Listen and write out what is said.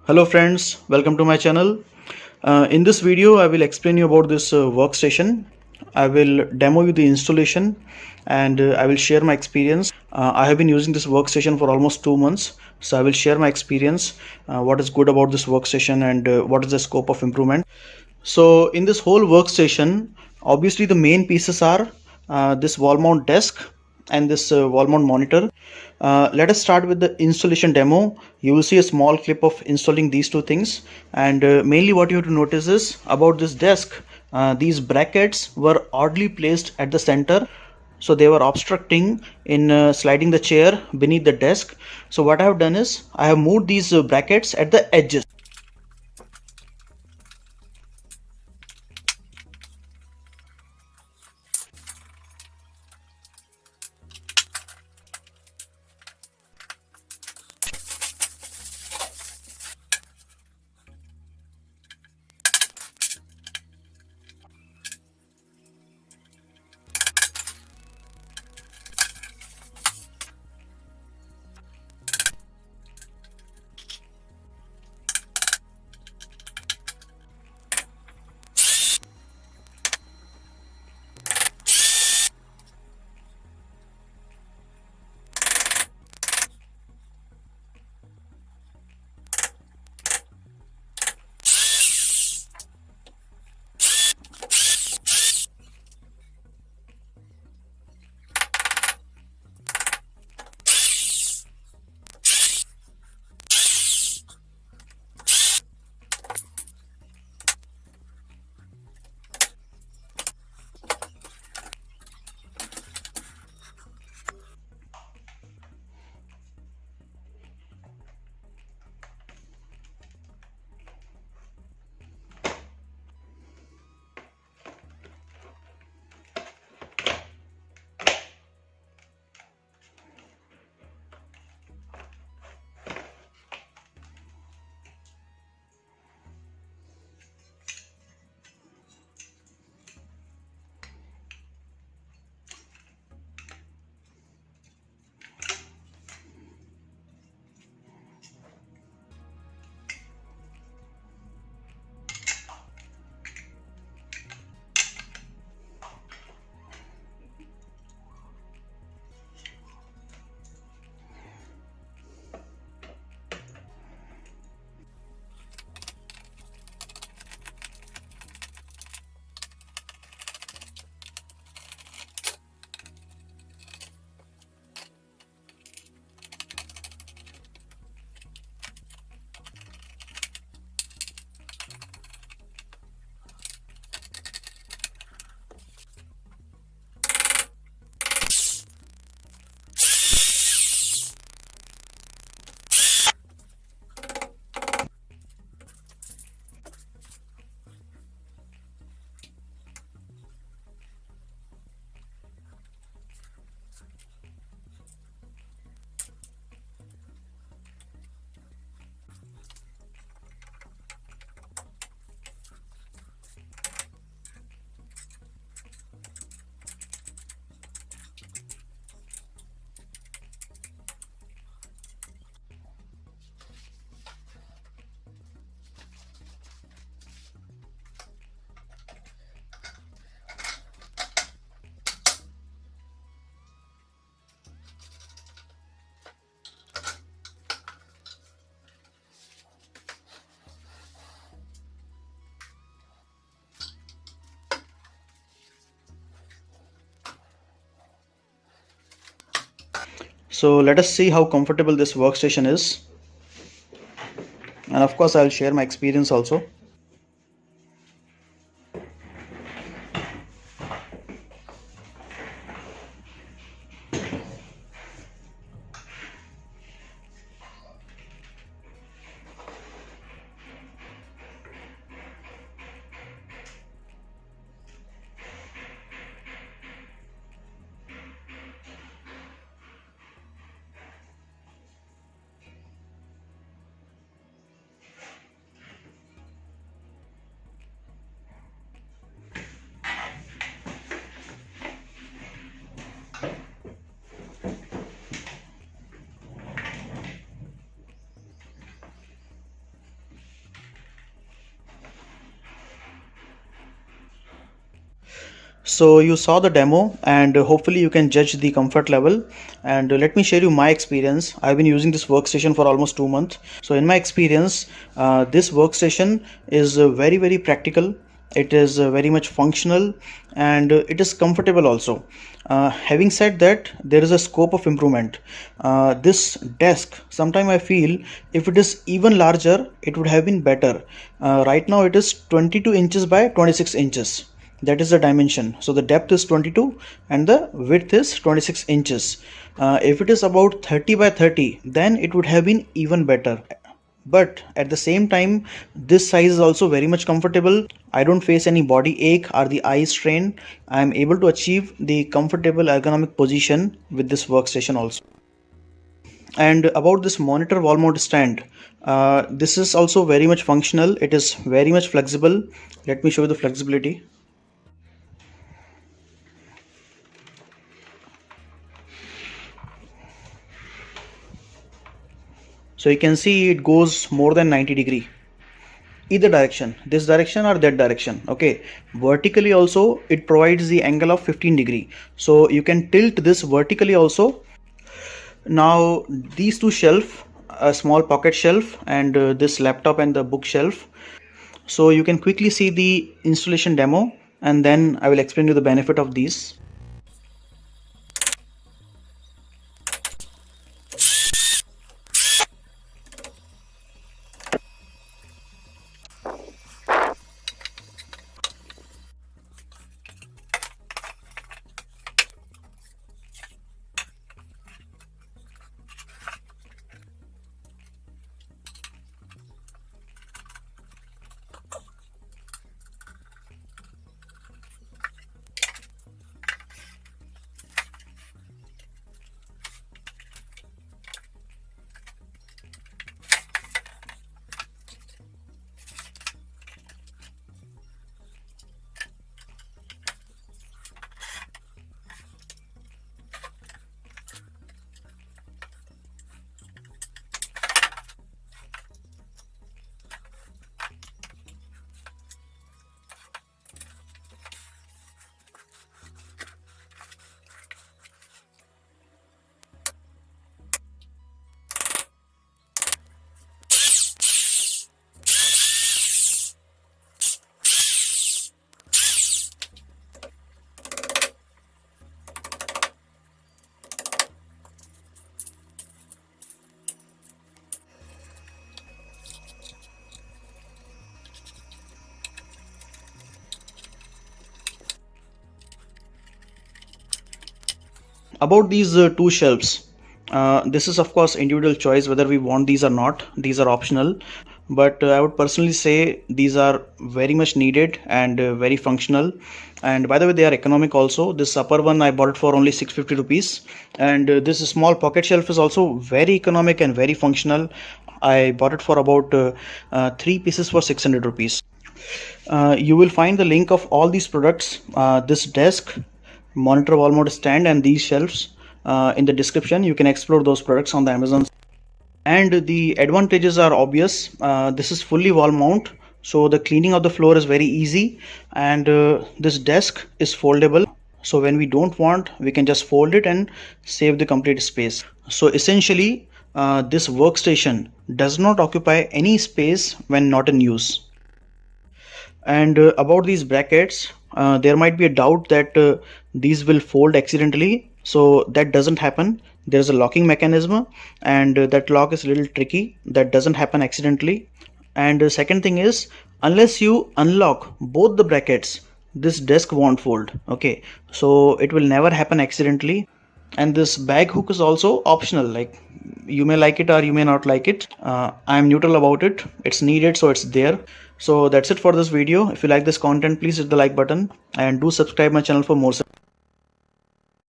Hello friends, welcome to my channel. In this video, I will explain you about this workstation. I will demo you the installation and I will share my experience. I have been using this workstation for almost 2 months. So I will share my experience, what is good about this workstation and what is the scope of improvement. So in this whole workstation, obviously the main pieces are this wall mount desk and this wall mount monitor. Let us start with the installation demo. You will see a small clip of installing these two things, and mainly what you have to notice is about this desk. These brackets were oddly placed at the center, so they were obstructing in sliding the chair beneath the desk. So what I have done is I have moved these brackets at the edges. So let us see how comfortable this workstation is, and of course I'll share my experience also. So you saw the demo, and hopefully you can judge the comfort level. And let me share you my experience. I've been using this workstation for almost 2 months. So in my experience, this workstation is very practical. It is very much functional, and it is comfortable also. Having said that, there is a scope of improvement. This desk, sometime I feel if it is even larger, it would have been better. Right now it is 22 inches by 26 inches. That is the dimension. So the depth is 22 and the width is 26 inches. If it is about 30 by 30, then it would have been even better. But at the same time, this size is also very much comfortable. I don't face any body ache or the eye strain. I am able to achieve the comfortable ergonomic position with this workstation also. And about this monitor wall mount stand, this is also very much functional. It is very much flexible. Let me show you the flexibility. So you can see it goes more than 90-degree, either direction, this direction or that direction. Okay, vertically also it provides the angle of 15-degree, so you can tilt this vertically also. Now these two shelf, a small pocket shelf, and this laptop and the bookshelf. So you can quickly see the installation demo, and then I will explain you the benefit of these. About these two shelves, this is of course individual choice whether we want these or not. These are optional, but I would personally say these are very much needed and very functional. And by the way, they are economic also. This upper one I bought it for only 650 rupees, and this small pocket shelf is also very economic and very functional. I bought it for about 3 pieces for 600 rupees. You will find the link of all these products, this desk, monitor wall mount stand, and these shelves in the description. You can explore those products on the Amazon. And the advantages are obvious. This is fully wall mount, so the cleaning of the floor is very easy, and this desk is foldable. So when we don't want, we can just fold it and save the complete space. So essentially, this workstation does not occupy any space when not in use. And about these brackets, there might be a doubt that these will fold accidentally. So that doesn't happen. There's a locking mechanism, and that lock is a little tricky. That doesn't happen accidentally. And the second thing is, unless you unlock both the brackets, this desk won't fold. Okay, so it will never happen accidentally. And this bag hook is also optional, like you may like it or you may not like it. I'm neutral about it. It's needed, so it's there. So that's it for this video. If you like this content, please hit the like button and do subscribe my channel for more.